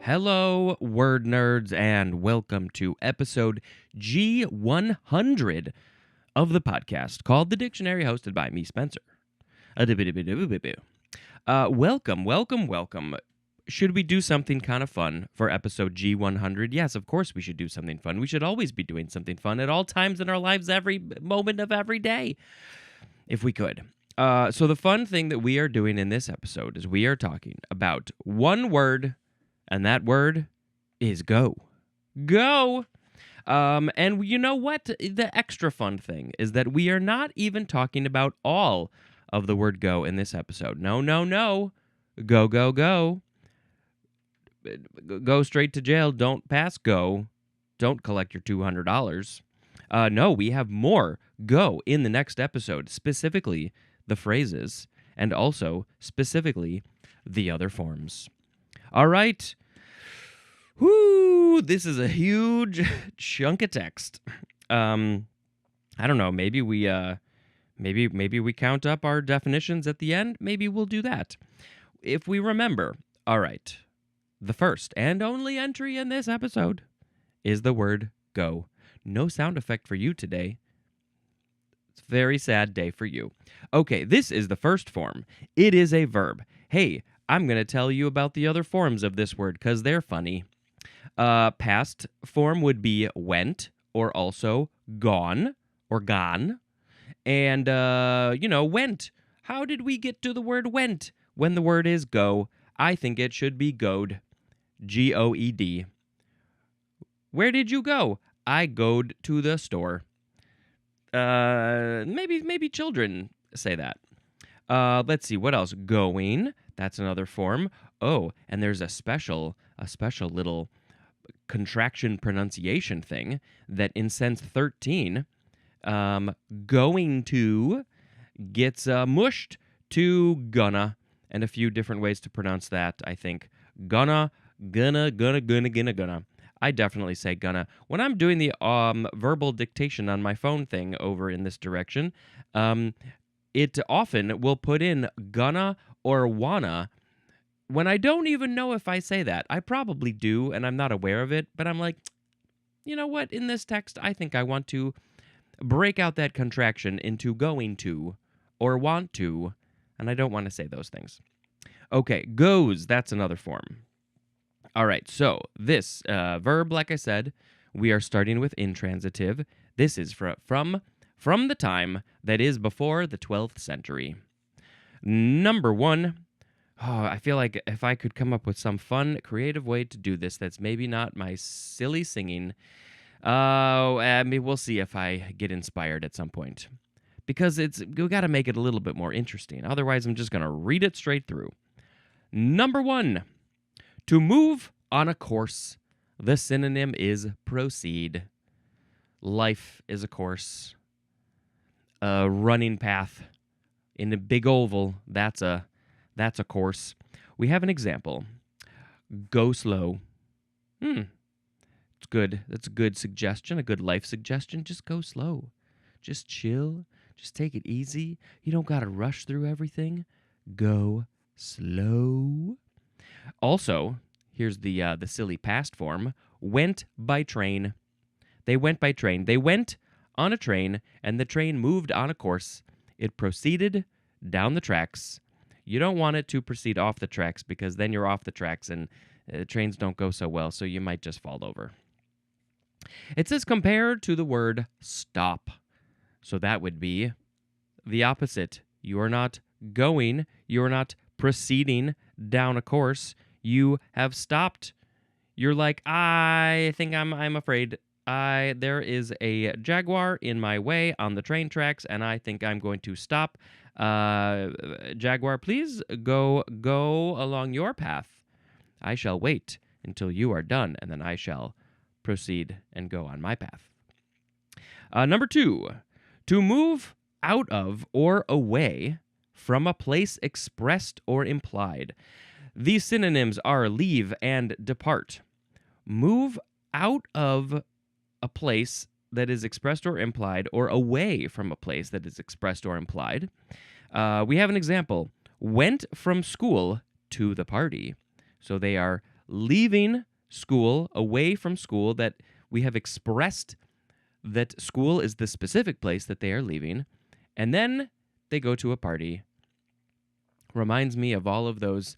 Hello, word nerds, and welcome to episode G100 of the podcast called The Dictionary, hosted by me, Spencer. Welcome. Should we do something kind of fun for episode G100? Yes, of course we should do something fun. We should always be doing something fun at all times in our lives, every moment of every day, if we could. So the fun thing that we are doing in this episode is we are talking about one word, and that word is go. Go! And you know what? The extra fun thing is that we are not even talking about all of the word go in this episode. No. Go. Go straight to jail. Don't pass go. Don't collect your $200. No, we have more go in the next episode, specifically the phrases, and also specifically the other forms. All right. Whoo, this is a huge chunk of text. I don't know, maybe we count up our definitions at the end. Maybe we'll do that. If we remember. All right. The first and only entry in this episode is the word go. No sound effect for you today. It's a very sad day for you. Okay, this is the first form. It is a verb. Hey, I'm going to tell you about the other forms of this word because they're funny. Past form would be went or also gone or gone. And, went. How did we get to the word went when the word is go? I think it should be goed. Goed. Where did you go? I goed to the store. Maybe children say that. Let's see, what else? Going. That's another form. Oh, and there's a special little contraction pronunciation thing that in sense 13, going to gets mushed to gonna, and a few different ways to pronounce that, I think. Gonna. I definitely say gonna. When I'm doing the verbal dictation on my phone thing over in this direction, it often will put in gonna or wanna when I don't even know if I say that. I probably do, and I'm not aware of it, but I'm like, you know what? In this text, I think I want to break out that contraction into going to or want to, and I don't want to say those things. Okay, goes, that's another form. All right, so this verb, like I said, we are starting with intransitive. This is from the time that is before the 12th century. Number one. Oh, I feel like if I could come up with some fun, creative way to do this that's maybe not my silly singing, we'll see if I get inspired at some point. Because we got to make it a little bit more interesting. Otherwise, I'm just going to read it straight through. Number one, to move on a course. The synonym is proceed. Life is a course. A running path in a big oval, that's a course. We have an example. Go slow. It's good. That's a good suggestion, a good life suggestion. Just go slow. Just chill. Just take it easy. You don't got to rush through everything. Go slow. Also, here's the silly past form. Went by train. They went by train. They went on a train, and the train moved on a course. It proceeded down the tracks. You don't want it to proceed off the tracks because then you're off the tracks and trains don't go so well, so you might just fall over. It says compared to the word stop. So that would be the opposite. You are not going, you are not proceeding down a course. You have stopped. You're like, I think I'm afraid. There is a jaguar in my way on the train tracks, and I think I'm going to stop. Jaguar, please go along your path. I shall wait until you are done, and then I shall proceed and go on my path. Number two, to move out of or away from a place expressed or implied. These synonyms are leave and depart. Move out of a place that is expressed or implied, or away from a place that is expressed or implied. We have an example. Went from school to the party. So they are leaving school, away from school, that we have expressed that school is the specific place that they are leaving, and then they go to a party. Reminds me of all of those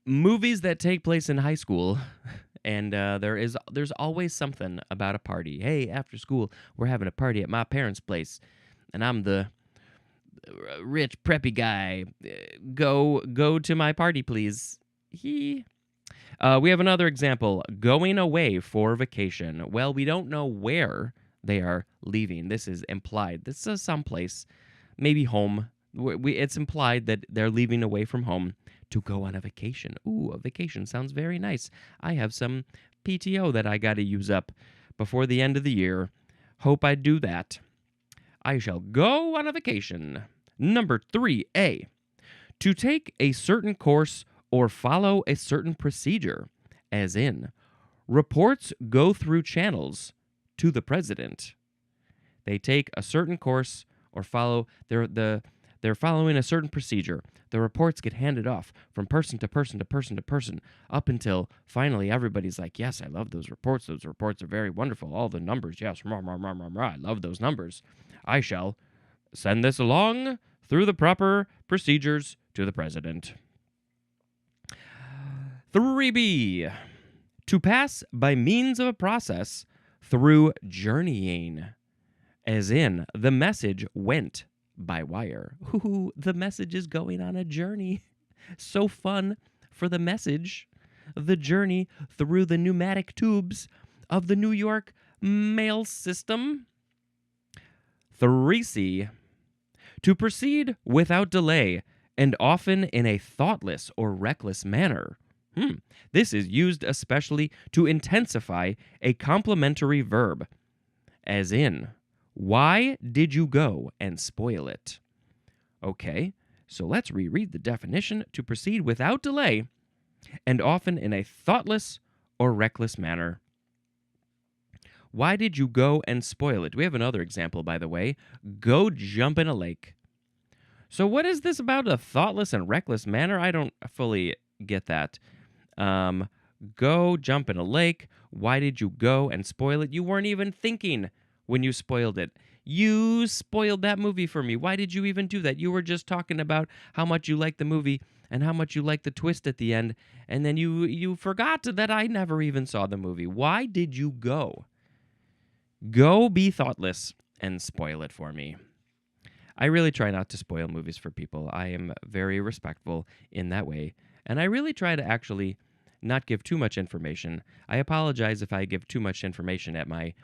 movies that take place in high school, and there's always something about a party. Hey, after school, we're having a party at my parents' place, and I'm the rich preppy guy. Go to my party, please. We have another example, going away for vacation. Well, we don't know where they are leaving. This is implied. This is someplace, maybe home. It's implied that they're leaving away from home to go on a vacation. Ooh, a vacation sounds very nice. I have some PTO that I got to use up before the end of the year. Hope I do that. I shall go on a vacation. Number 3A, to take a certain course or follow a certain procedure, as in, reports go through channels to the president. They take a certain course or follow they're following a certain procedure. The reports get handed off from person to person to person to person up until finally everybody's like, yes, I love those reports. Those reports are very wonderful. All the numbers, yes, rah, rah, rah, rah, rah. I love those numbers. I shall send this along through the proper procedures to the president. 3B, to pass by means of a process through journeying, as in, the message went by wire. Ooh, the message is going on a journey. So fun for the message. The journey through the pneumatic tubes of the New York mail system. 3C, to proceed without delay and often in a thoughtless or reckless manner. This is used especially to intensify a complementary verb, as in, why did you go and spoil it? Okay, so let's reread the definition. To proceed without delay and often in a thoughtless or reckless manner. Why did you go and spoil it? We have another example, by the way. Go jump in a lake. So what is this about a thoughtless and reckless manner? I don't fully get that. Go jump in a lake. Why did you go and spoil it? You weren't even thinking when you spoiled it. You spoiled that movie for me. Why did you even do that? You were just talking about how much you liked the movie and how much you liked the twist at the end, and then you forgot that I never even saw the movie. Why did you go? Go be thoughtless and spoil it for me. I really try not to spoil movies for people. I am very respectful in that way, and I really try to actually not give too much information. I apologize if I give too much information at my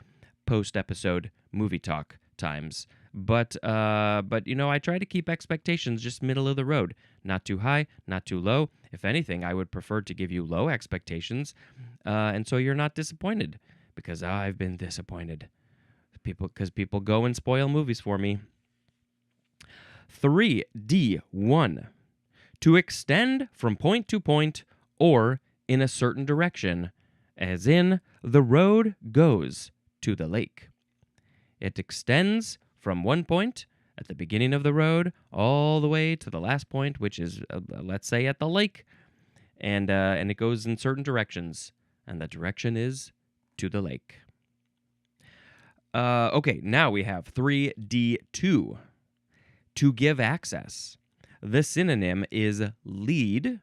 post-episode movie talk times, but I try to keep expectations just middle of the road, not too high, not too low. If anything, I would prefer to give you low expectations, and so you're not disappointed, because I've been disappointed. People go and spoil movies for me. 3D1, to extend from point to point or in a certain direction, as in, the road goes to the lake. It extends from one point at the beginning of the road all the way to the last point, which is, let's say, at the lake, and it goes in certain directions, and the direction is to the lake. Okay, now we have 3D2, to give access. The synonym is lead,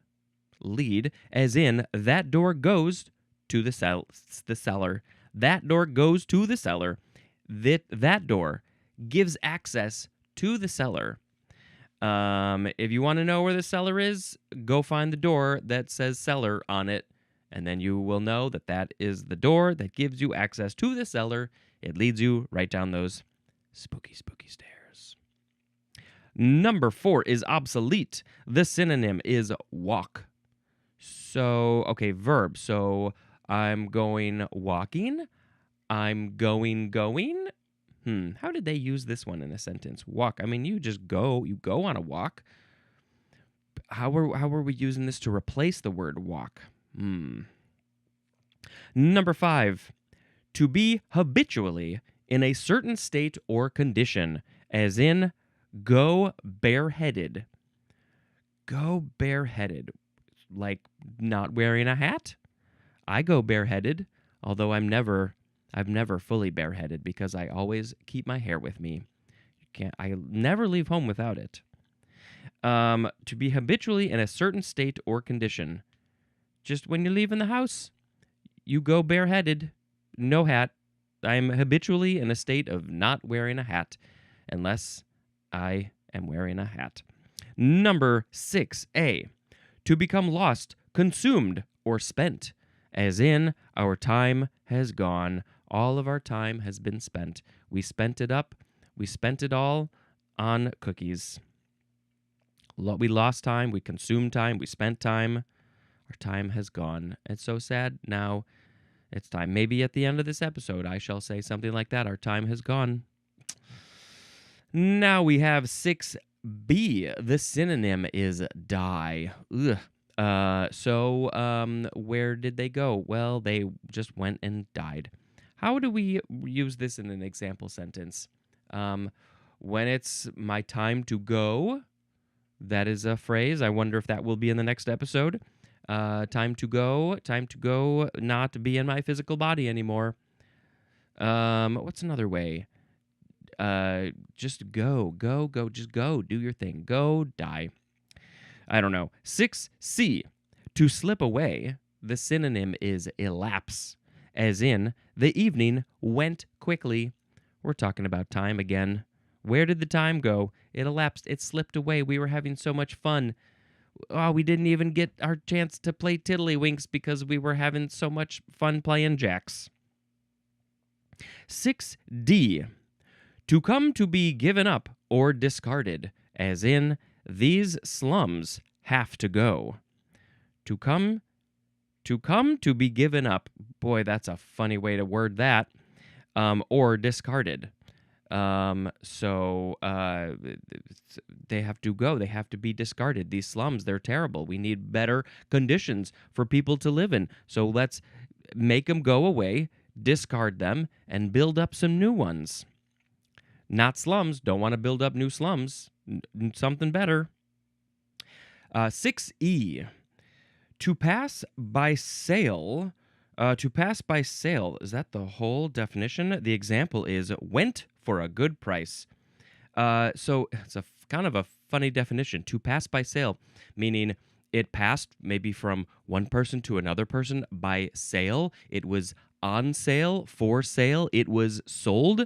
as in, that door goes to the cellar. That door goes to the cellar. That door gives access to the cellar. If you want to know where the cellar is, go find the door that says cellar on it, and then you will know that is the door that gives you access to the cellar. It leads you right down those spooky, spooky stairs. Number 4 is obsolete. The synonym is walk. So, okay, verb. So, I'm going walking. I'm going. How did they use this one in a sentence? Walk. I mean, you just go. You go on a walk. How are we using this to replace the word walk? Number 5, to be habitually in a certain state or condition, as in, go bareheaded. Go bareheaded. like not wearing a hat. I go bareheaded, although I've never fully bareheaded because I always keep my hair with me. I never leave home without it. To be habitually in a certain state or condition. Just when you leave in the house, you go bareheaded, no hat. I'm habitually in a state of not wearing a hat unless I am wearing a hat. Number 6A. To become lost, consumed, or spent. As in, our time has gone. All of our time has been spent. We spent it up. We spent it all on cookies. We lost time. We consumed time. We spent time. Our time has gone. It's so sad. Now it's time. Maybe at the end of this episode, I shall say something like that. Our time has gone. Now we have 6B. The synonym is die. Ugh. Where did they go? Well, they just went and died. How do we use this in an example sentence? When it's my time to go, that is a phrase. I wonder if that will be in the next episode. Time to go, not be in my physical body anymore. What's another way? Just go, just go, do your thing. Go, die. I don't know. 6C. To slip away, the synonym is elapse, as in, the evening went quickly. We're talking about time again. Where did the time go? It elapsed. It slipped away. We were having so much fun. Oh, we didn't even get our chance to play Tiddlywinks because we were having so much fun playing jacks. 6D. To come to be given up or discarded, as in, these slums have to go. To come to be given up. Boy, that's a funny way to word that. Or discarded. They have to go. They have to be discarded. These slums, they're terrible. We need better conditions for people to live in. So let's make them go away, discard them, and build up some new ones. Not slums. Don't want to build up new slums. Something better. 6E. To pass by sale. To pass by sale. Is that the whole definition? The example is went for a good price. So it's a kind of a funny definition. To pass by sale, meaning it passed maybe from one person to another person by sale. It was on sale, for sale. It was sold.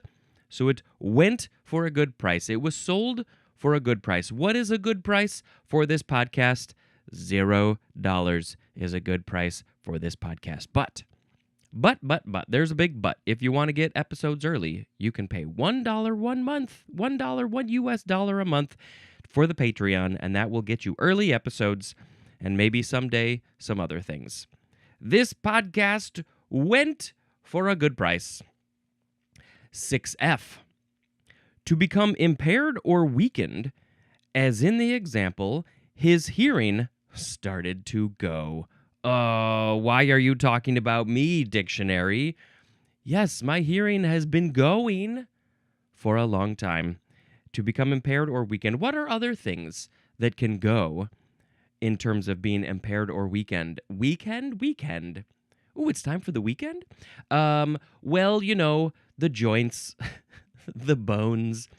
So it went for a good price. It was sold for a good price. What is a good price for this podcast? $0 is a good price for this podcast. But, there's a big but. If you want to get episodes early, you can pay $1 1 month, $1 a month for the Patreon, and that will get you early episodes and maybe someday some other things. This podcast went for a good price. 6F. To become impaired or weakened, as in the example, his hearing started to go. Oh, why are you talking about me, dictionary? Yes, my hearing has been going for a long time. To become impaired or weakened. What are other things that can go in terms of being impaired or weakened? Weekend. Ooh, it's time for the weekend? Well, the joints, the bones,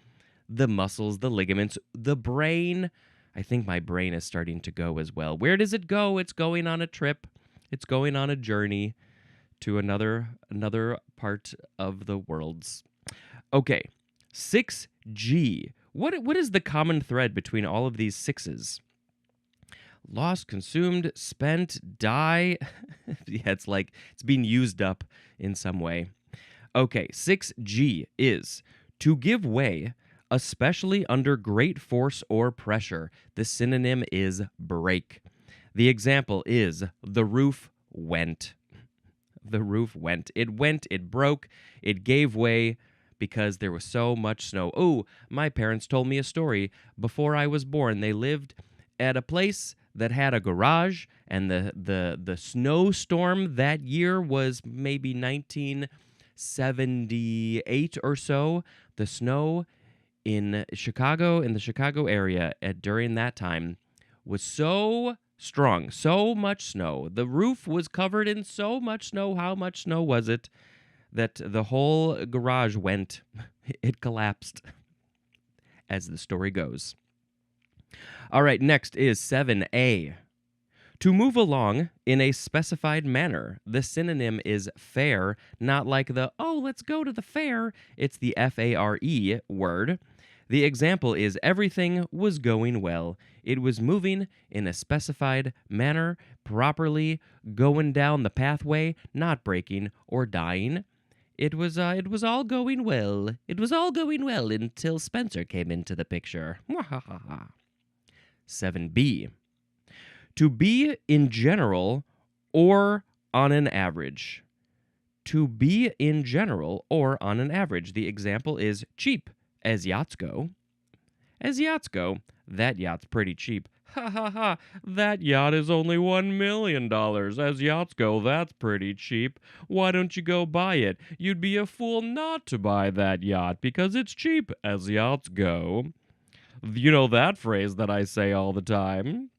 the muscles, the ligaments, the brain. I think my brain is starting to go as well. Where does it go? It's going on a trip. It's going on a journey to another part of the worlds. Okay, 6G. What is the common thread between all of these sixes? Lost, consumed, spent, die. Yeah, it's like it's being used up in some way. Okay, 6G is to give way, especially under great force or pressure. The synonym is break. The example is the roof went. The roof went. It broke, it gave way because there was so much snow. Oh, my parents told me a story. Before I was born, they lived at a place that had a garage, and the snowstorm that year was maybe 1978 or so. The snow in the Chicago area during that time was so strong. So much snow. The roof was covered in so much snow. How much snow was it that the whole garage went? It collapsed, as the story goes. All right, next is 7A. To move along in a specified manner. The synonym is fare, not like the, oh, let's go to the fair. It's the F-A-R-E word. The example is everything was going well. It was moving in a specified manner, properly, going down the pathway, not breaking or dying. It was all going well. It was all going well until Spencer came into the picture. 7B. To be in general or on an average. To be in general or on an average. The example is cheap, as yachts go. As yachts go, that yacht's pretty cheap. Ha ha ha, that yacht is only $1 million. As yachts go, that's pretty cheap. Why don't you go buy it? You'd be a fool not to buy that yacht because it's cheap, as yachts go. You know that phrase that I say all the time.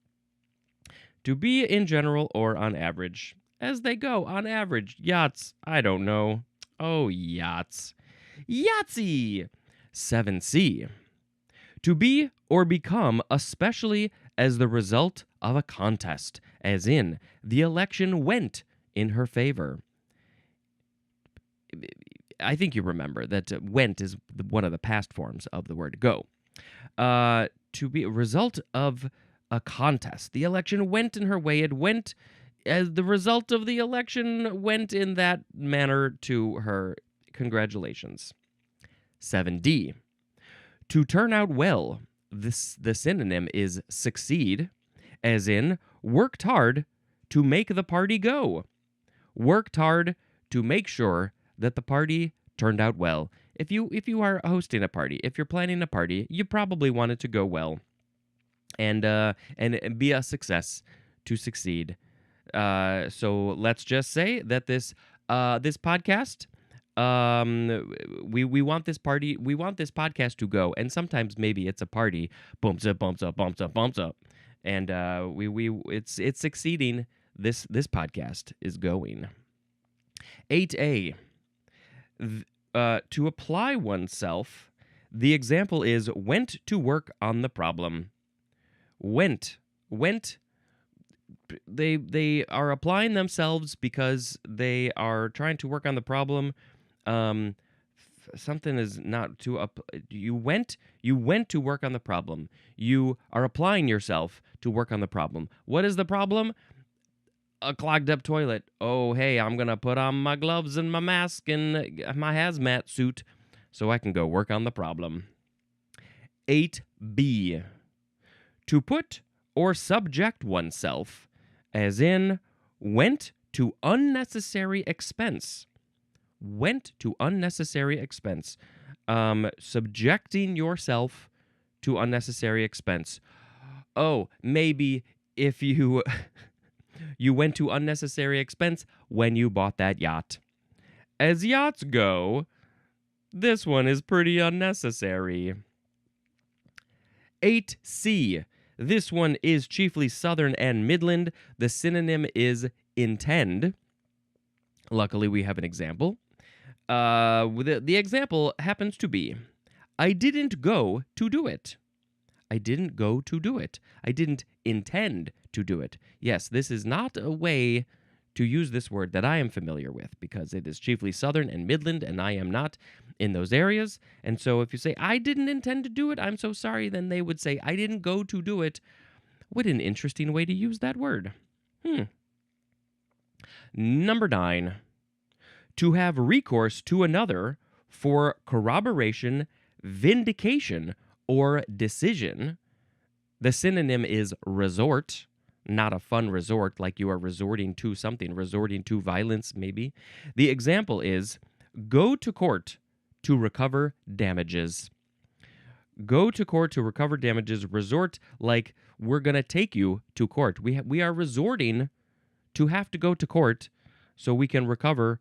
To be in general or on average. As they go, on average. Yachts, I don't know. Oh, yachts. Yahtzee! 7C. To be or become, especially as the result of a contest, as in, the election went in her favor. I think you remember that went is one of the past forms of the word go. To be a result of a contest. The election went in her way. It went as the result of the election went in that manner to her. Congratulations. 7D. To turn out well. The synonym is succeed, as in worked hard to make the party go. Worked hard to make sure that the party turned out well. If you are hosting a party, if you're planning a party, you probably want it to go well. And be a success, to succeed. So let's just say that this podcast, we want this podcast to go, and sometimes maybe it's a party, bumps up, and it's succeeding. This podcast is going. 8A. To apply oneself. The example is went to work on the problem. Went. They are applying themselves because they are trying to work on the problem. Something is not to up. You went to work on the problem. You are applying yourself to work on the problem. What is the problem? A clogged up toilet. Oh, hey, I'm gonna put on my gloves and my mask and my hazmat suit so I can go work on the problem. 8B. To put or subject oneself, as in went to unnecessary expense. Went to unnecessary expense. Subjecting yourself to unnecessary expense. Oh, maybe if you you went to unnecessary expense when you bought that yacht. As yachts go, this one is pretty unnecessary. 8C. This one is chiefly Southern and Midland. The synonym is intend. Luckily, we have an example. The example happens to be, I didn't go to do it. I didn't go to do it. I didn't intend to do it. Yes, this is not a way to use this word that I am familiar with because it is chiefly Southern and Midland, and I am not in those areas. And so if you say, I didn't intend to do it, I'm so sorry, then they would say, I didn't go to do it. What an interesting way to use that word. Number 9. To have recourse to another for corroboration, vindication, or decision. The synonym is resort. Not a fun resort like you are resorting to something, resorting to violence maybe. The example is go to court to recover damages. Go to court to recover damages. Resort like we're going to take you to court. We are resorting to have to go to court so we can recover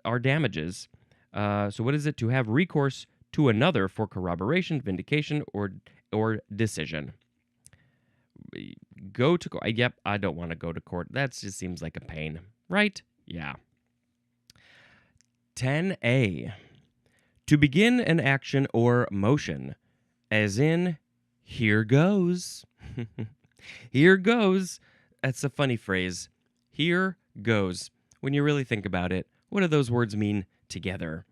our damages. So what is it? To have recourse to another for corroboration, vindication, or decision. Go to court. Yep, I don't want to go to court. That just seems like a pain, right? Yeah. 10A. To begin an action or motion, as in, here goes. Here goes. That's a funny phrase. Here goes. When you really think about it, what do those words mean together?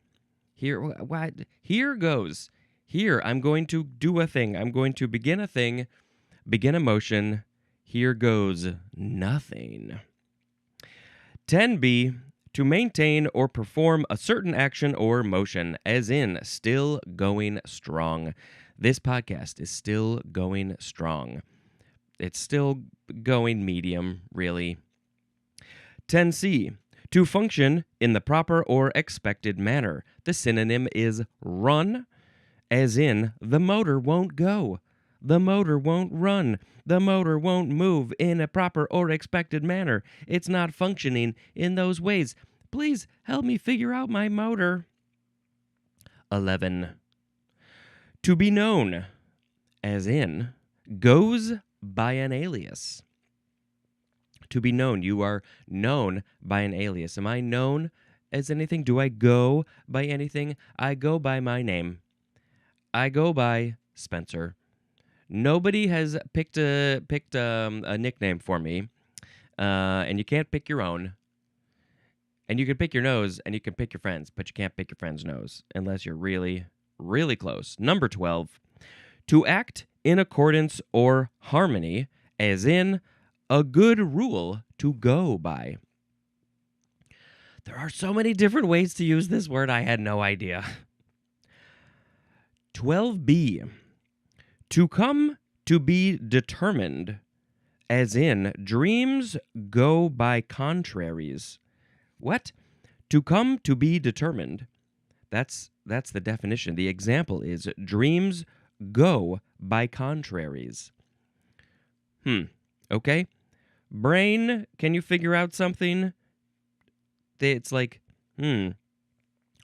Here, what? Here goes. Here, I'm going to do a thing. I'm going to begin a thing, begin a motion. Here goes nothing. 10B. To maintain or perform a certain action or motion, as in, still going strong. This podcast is still going strong. It's still going medium, really. 10C. To function in the proper or expected manner. The synonym is run, as in, the motor won't go. The motor won't run. The motor won't move in a proper or expected manner. It's not functioning in those ways. Please help me figure out my motor. 11. To be known, as in, goes by an alias. To be known. You are known by an alias. Am I known as anything? Do I go by anything? I go by my name. I go by Spencer. Nobody has picked a nickname for me, and you can't pick your own. And you can pick your nose, and you can pick your friends, but you can't pick your friend's nose unless you're really, really close. Number 12, to act in accordance or harmony, as in a good rule to go by. There are so many different ways to use this word, I had no idea. 12B, to come to be determined, as in dreams go by contraries. What? To come to be determined. That's the definition. The example is dreams go by contraries. Okay. Brain, can you figure out something? It's like, Oh,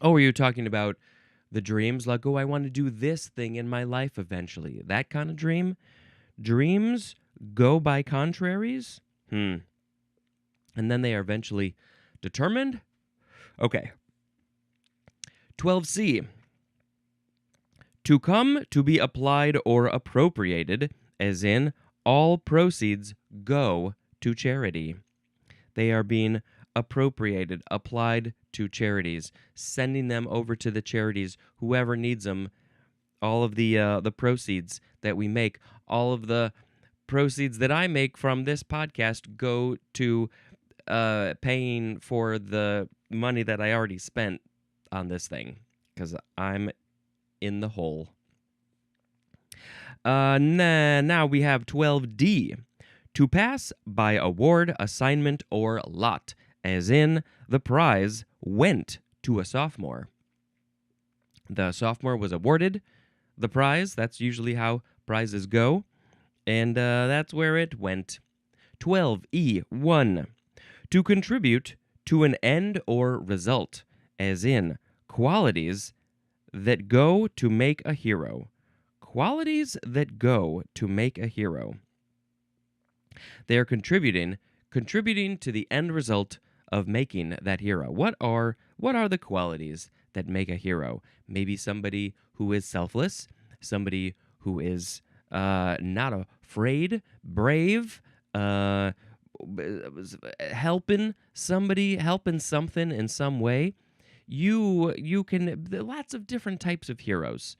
are you talking about the dreams? Like, oh, I want to do this thing in my life eventually. That kind of dream? Dreams go by contraries? And then they are eventually determined? Okay. 12C. To come to be applied or appropriated, as in, all proceeds go to charity. They are being appropriated, applied to charities, sending them over to the charities, whoever needs them. All of the proceeds that we make, all of the proceeds that I make from this podcast go to paying for the money that I already spent on this thing, because I'm in the hole. Now we have 12D. To pass by award, assignment, or lot, as in, the prize went to a sophomore. The sophomore was awarded the prize. That's usually how prizes go, and that's where it went. 12E1. To contribute to an end or result, as in, qualities that go to make a hero. Qualities that go to make a hero. They are contributing to the end result of making that hero. What are the qualities that make a hero? Maybe somebody who is selfless, somebody who is not afraid, brave, helping somebody, helping something in some way. You can, lots of different types of heroes,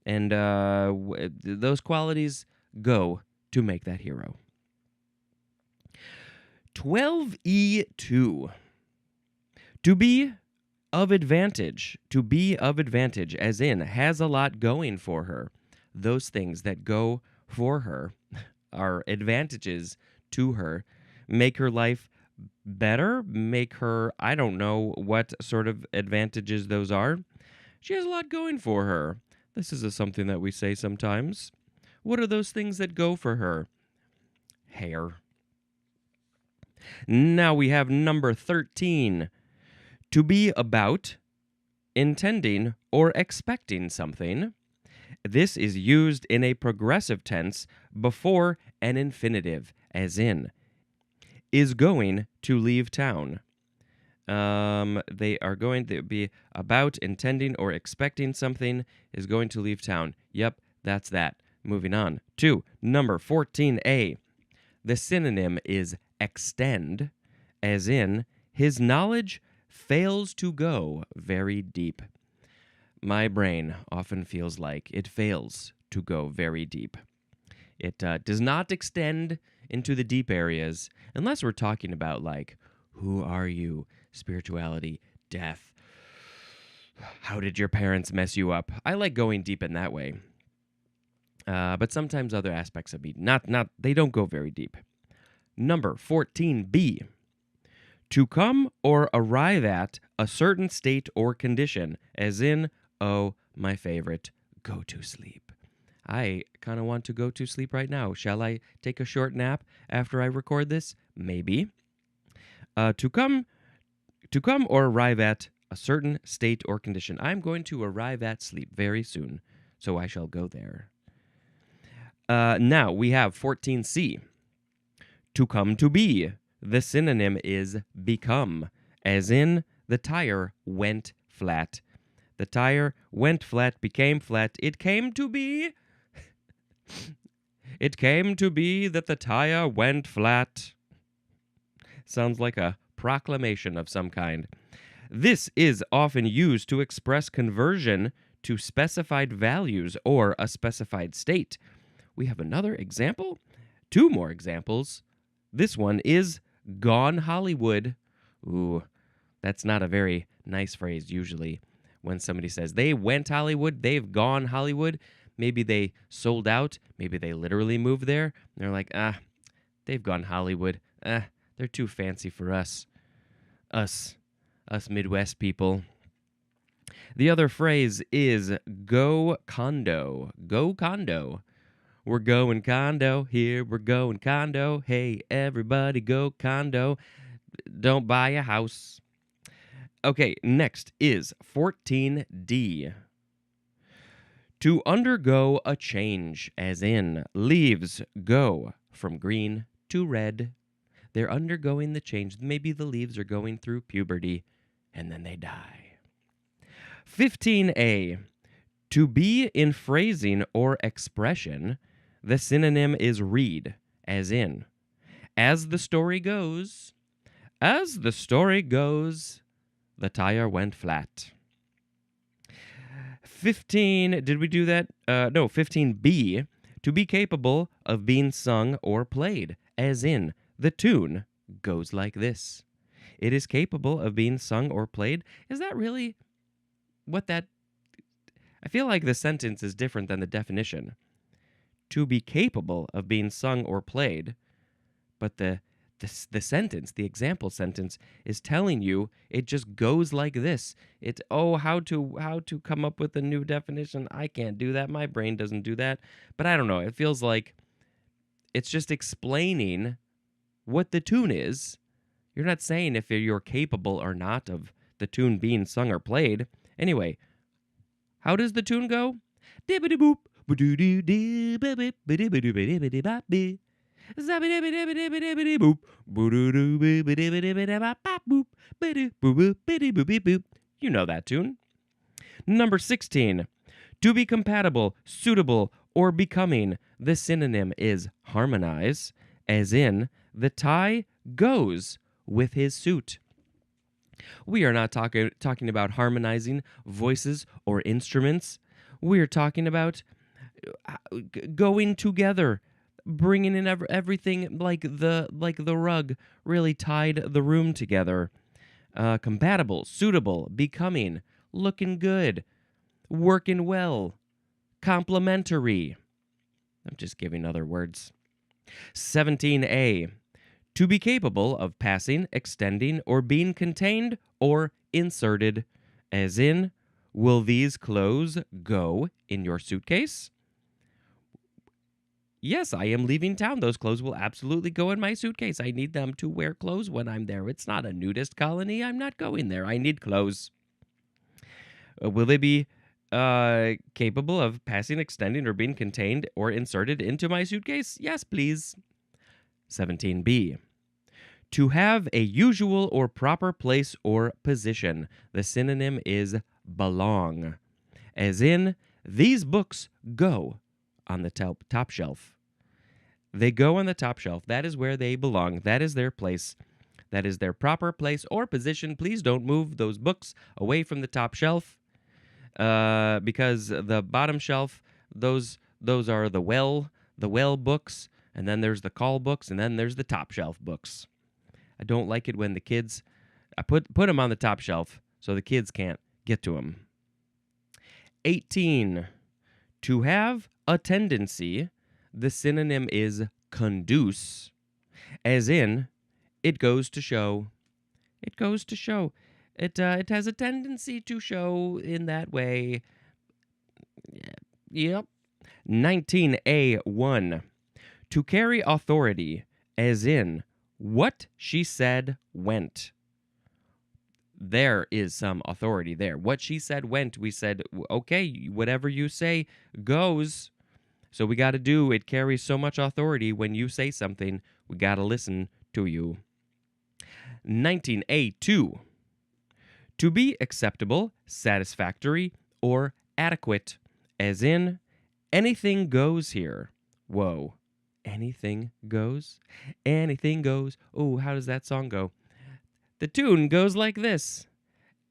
and those qualities go to make that hero. 12E2. To be of advantage. To be of advantage, as in, has a lot going for her. Those things that go for her are advantages to her. Make her life better. Make her, I don't know what sort of advantages those are. She has a lot going for her. This is something that we say sometimes. What are those things that go for her? Hair. Now we have number 13. To be about, intending, or expecting something. This is used in a progressive tense before an infinitive, as in, is going to leave town. They are going to be about, intending, or expecting something, is going to leave town. Yep, that's that. Moving on to number 14A. The synonym is extend, as in, his knowledge fails to go very deep. My brain often feels like it fails to go very deep. It does not extend into the deep areas unless we're talking about, like, who are you, spirituality, death. How did your parents mess you up? I like going deep in that way. But sometimes other aspects of me, they don't go very deep. Number 14B. To come or arrive at a certain state or condition, as in, oh, my favorite, go to sleep. I kind of want to go to sleep right now. Shall I take a short nap after I record this? Maybe. To come or arrive at a certain state or condition. I'm going to arrive at sleep very soon, so I shall go there. Now we have 14C. To come to be. The synonym is become, as in, the tire went flat. The tire went flat, became flat. It came to be. It came to be that the tire went flat. Sounds like a proclamation of some kind. This is often used to express conversion to specified values or a specified state. We have another example. Two more examples. This one is gone Hollywood. Ooh, that's not a very nice phrase usually. When somebody says they went Hollywood, they've gone Hollywood. Maybe they sold out. Maybe they literally moved there. And they're like, they've gone Hollywood. They're too fancy for us. Us Midwest people. The other phrase is go condo. Go condo. We're going condo. Here we're going condo. Hey, everybody go condo. Don't buy a house. Okay, next is 14D. To undergo a change, as in, leaves go from green to red. They're undergoing the change. Maybe the leaves are going through puberty, and then they die. 15A. To be in phrasing or expression, the synonym is read, as in, as the story goes, the tire went flat. 15, did we do that? No, 15B, to be capable of being sung or played, as in, the tune goes like this. It is capable of being sung or played. Is that really what that... I feel like the sentence is different than the definition. To be capable of being sung or played, but the sentence, the example sentence, is telling you it just goes like this. How to come up with a new definition? I can't do that. My brain doesn't do that. But I don't know. It feels like it's just explaining what the tune is. You're not saying if you're capable or not of the tune being sung or played. Anyway, how does the tune go? Dibbidi-boop. You know that tune. Number 16. To be compatible, suitable, or becoming, the synonym is harmonize, as in, the tie goes with his suit. We are not talking about harmonizing voices or instruments. We are talking about going together, bringing in everything like the rug really tied the room together. Compatible, suitable, becoming, looking good, working well, complementary. I'm just giving other words. 17A. To be capable of passing, extending, or being contained or inserted, as in, will these clothes go in your suitcase? Yes, I am leaving town. Those clothes will absolutely go in my suitcase. I need them to wear clothes when I'm there. It's not a nudist colony. I'm not going there. I need clothes. Will they be capable of passing, extending, or being contained or inserted into my suitcase? Yes, please. 17b. To have a usual or proper place or position. The synonym is belong. As in, these books go on the top shelf. They go on the top shelf. That is where they belong. That is their place. That is their proper place or position. Please don't move those books away from the top shelf, because the bottom shelf, those are the well books, and then there's the call books, and then there's the top shelf books. I don't like it when the kids, I put them on the top shelf so the kids can't get to them. 18. To have a tendency, the synonym is conduce, as in, it goes to show. It goes to show. It has a tendency to show in that way. Yep. 19a1. To carry authority, as in, what she said went. There is some authority there. What she said went. We said, okay, whatever you say goes. So we got to do, it carries so much authority. When you say something, we got to listen to you. 19a2. To be acceptable, satisfactory, or adequate, as in, anything goes here. Whoa. Anything goes? Anything goes. Oh, how does that song go? The tune goes like this.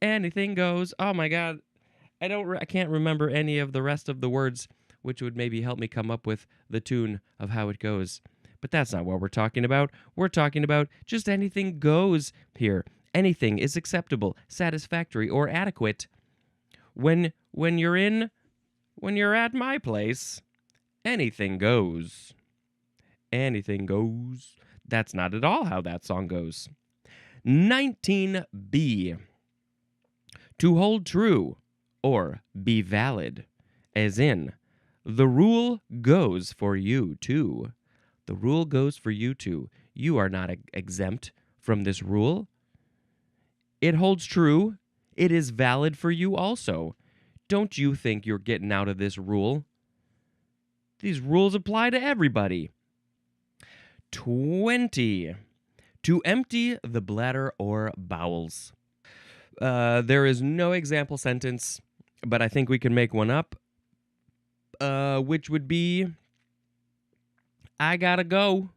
Anything goes. Oh my God. I can't remember any of the rest of the words, which would maybe help me come up with the tune of how it goes. But that's not what we're talking about. We're talking about just anything goes here. Anything is acceptable, satisfactory, or adequate. When you're at my place, anything goes. Anything goes. That's not at all how that song goes. 19b. To hold true or be valid, as in, the rule goes for you too. The rule goes for you too. You are not exempt from this rule. It holds true. It is valid for you also. Don't you think you're getting out of this rule? These rules apply to everybody. 20. To empty the bladder or bowels. There is no example sentence, but I think we can make one up, which would be, I gotta go.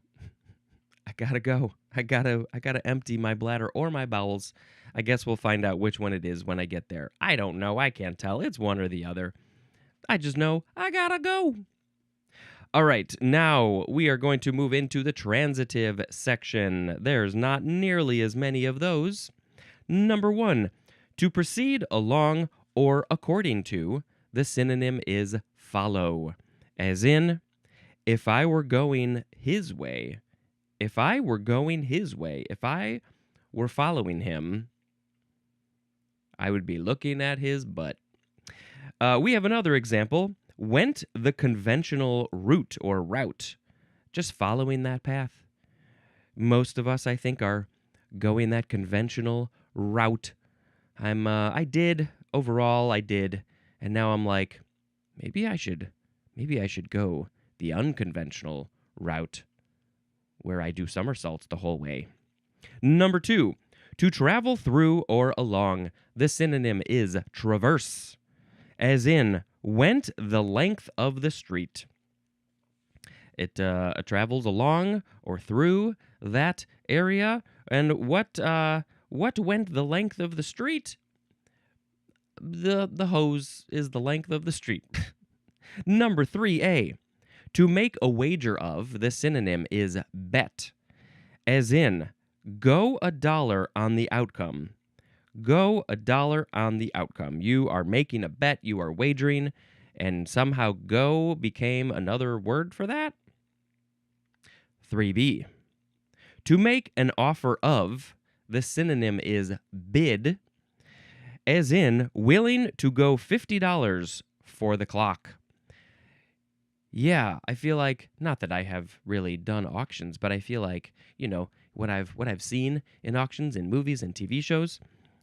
I gotta go. I gotta empty my bladder or my bowels. I guess we'll find out which one it is when I get there. I don't know. I can't tell. It's one or the other. I just know I gotta go. All right, now we are going to move into the transitive section. There's not nearly as many of those. Number 1, to proceed along or according to, the synonym is follow. As in, if I were going his way, if I were going his way, if I were following him, I would be looking at his butt. We have another example. Went the conventional route or route, just following that path. Most of us, I think, are going that conventional route. I did, and now I'm like, maybe I should go the unconventional route where I do somersaults the whole way. Number 2, to travel through or along. The synonym is traverse, as in, went the length of the street. It travels along or through that area. And what went the length of the street? The hose is the length of the street. Number 3a. To make a wager of, the synonym is bet, as in, go $1 on the outcome. Go $1 on the outcome. You are making a bet, you are wagering, and somehow go became another word for that. 3b. To make an offer of, the synonym is bid, as in, willing to go $50 for the clock. Yeah, I feel like, not that I have really done auctions, but I feel like, what I've seen in auctions in movies and TV shows,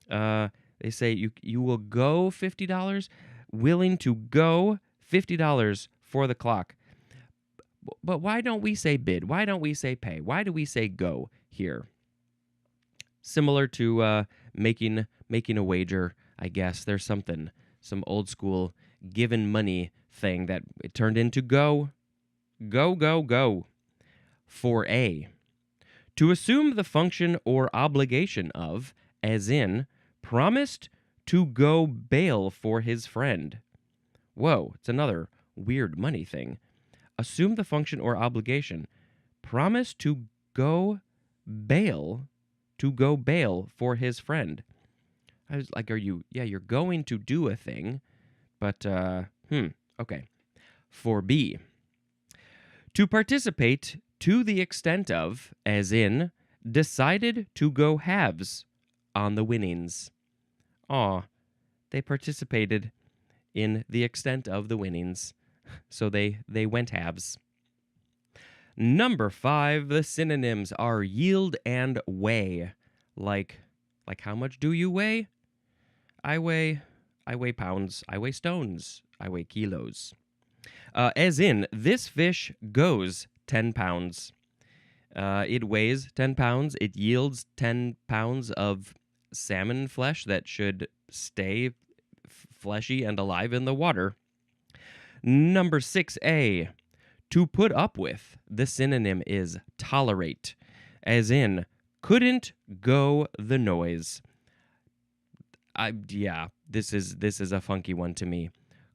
they say you will go $50, willing to go $50 for the clock. But why don't we say bid? Why don't we say pay? Why do we say go here? Similar to making a wager, I guess. There's some old school given money thing that it turned into go, go, go, go. For A, to assume the function or obligation of, as in, promised to go bail for his friend. Whoa, it's another weird money thing. Assume the function or obligation. Promise to go bail for his friend. I was like, you're going to do a thing, but, okay. For B, to participate to the extent of, as in, decided to go halves on the winnings. Aw, they participated in the extent of the winnings, so they went halves. Number 5, the synonyms are yield and weigh. Like how much do you weigh? I weigh pounds. I weigh stones. I weigh kilos. As in, this fish goes 10 pounds. It weighs 10 pounds. It yields 10 pounds of salmon flesh that should stay fleshy and alive in the water. Number 6A, to put up with. The synonym is tolerate. As in, couldn't go the noise. This is a funky one to me.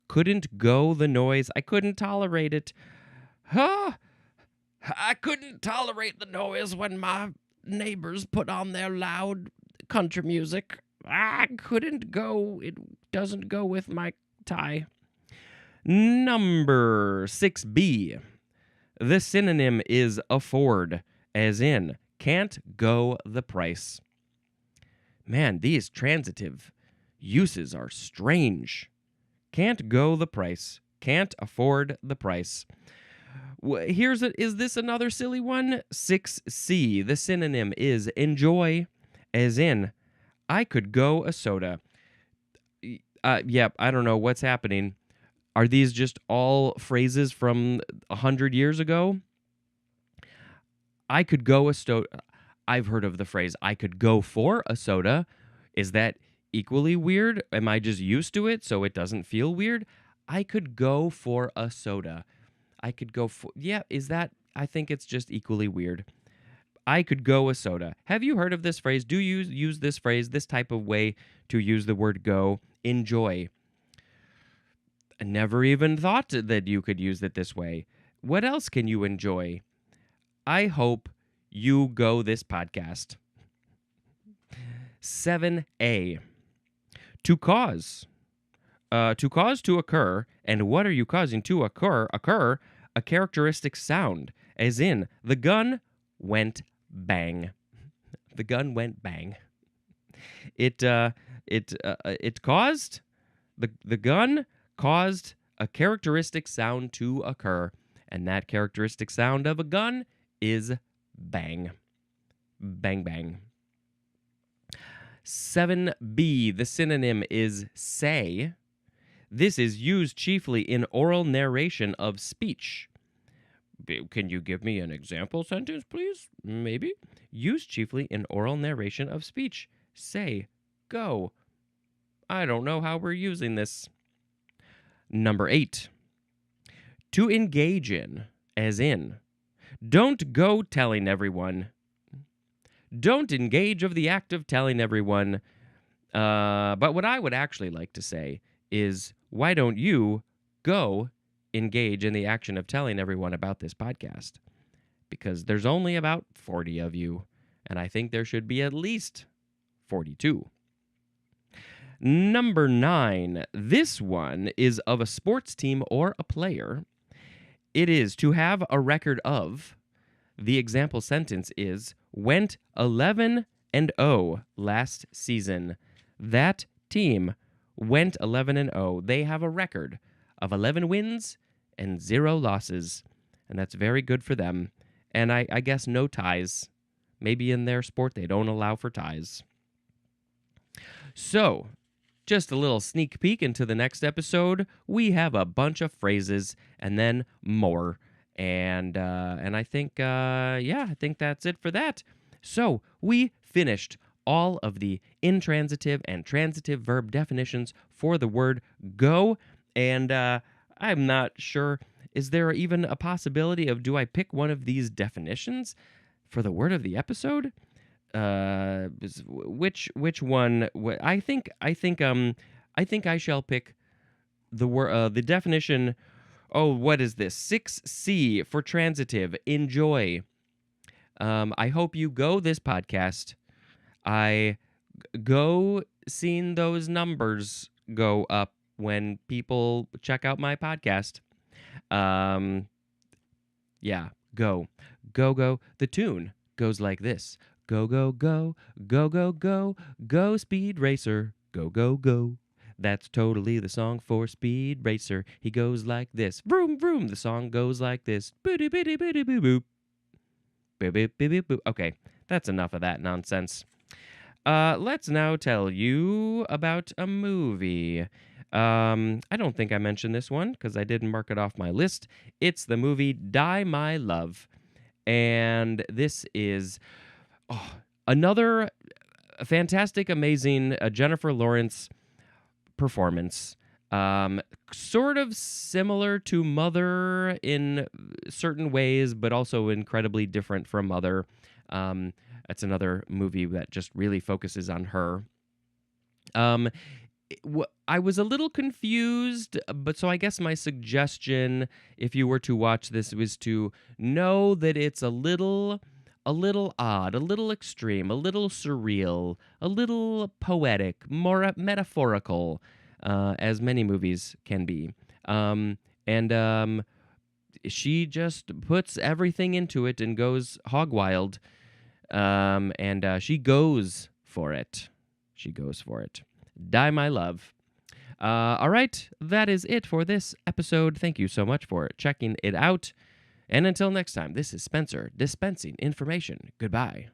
Couldn't go the noise. I couldn't tolerate it. I couldn't tolerate the noise when my neighbors put on their loud country music. I couldn't go. It doesn't go with my tie. Number 6B. The synonym is afford, as in, can't go the price. Man, these transitive uses are strange. Can't go the price. Can't afford the price. Is this another silly one? 6C. The synonym is enjoy, as in, I could go a soda. I don't know what's happening. Are these just all phrases from 100 years ago? I could go a soda. I've heard of the phrase, I could go for a soda. Is that equally weird? Am I just used to it so it doesn't feel weird? I could go for a soda. I could go for... Yeah, is that... I think it's just equally weird. I could go a soda. Have you heard of this phrase? Do you use this phrase, this type of way to use the word go? Enjoy. I never even thought that you could use it this way. What else can you enjoy? I hope you go this podcast. 7A. To cause. To cause to occur, and what are you causing to occur, a characteristic sound, as in, the gun went bang. The gun went bang. It caused, the gun caused a characteristic sound to occur, and that characteristic sound of a gun is bang. Bang, bang. 7B, the synonym is say. This is used chiefly in oral narration of speech. Can you give me an example sentence, please? Maybe. Used chiefly in oral narration of speech. Say, go. I don't know how we're using this. Number 8. To engage in, as in, don't go telling everyone. Don't engage of the act of telling everyone. But what I would actually like to say is, why don't you go engage in the action of telling everyone about this podcast? Because there's only about 40 of you, and I think there should be at least 42. Number 9. This one is of a sports team or a player. It is to have a record of. The example sentence is, went 11-0 last season. That team went 11-0. They have a record of 11 wins and 0 losses, and that's very good for them. And I guess no ties. Maybe in their sport they don't allow for ties. So, just a little sneak peek into the next episode. We have a bunch of phrases and then more. And I think I think that's it for that. So we finished all of the intransitive and transitive verb definitions for the word go, and I'm not sure. Is there even a possibility of do I pick one of these definitions for the word of the episode? Which one? I think I shall pick the definition. Oh, what is this? 6C for transitive. Enjoy. I hope you go this podcast. I go seeing those numbers go up when people check out my podcast. Um, yeah, go. Go, go. The tune goes like this. Go, go, go, go, go, go, go, Speed Racer. Go, go, go. That's totally the song for Speed Racer. He goes like this. Vroom, vroom. The song goes like this. Boody, bitty, bitty, boo, boop. Boop, boop, boop, boop, boop. Okay, that's enough of that nonsense. Let's now tell you about a movie. I don't think I mentioned this one because I didn't mark it off my list. It's the movie Die My Love. And this is another fantastic, amazing Jennifer Lawrence performance. Sort of similar to Mother in certain ways, but also incredibly different from Mother. That's another movie that just really focuses on her. I was a little confused, but so I guess my suggestion, if you were to watch this, was to know that it's a little odd, a little extreme, a little surreal, a little poetic, more metaphorical, as many movies can be. And she just puts everything into it and goes hog wild. And she goes for it. She goes for it. Die My Love. All right, that is it for this episode. Thank you so much for checking it out. And until next time, this is Spencer dispensing information. Goodbye.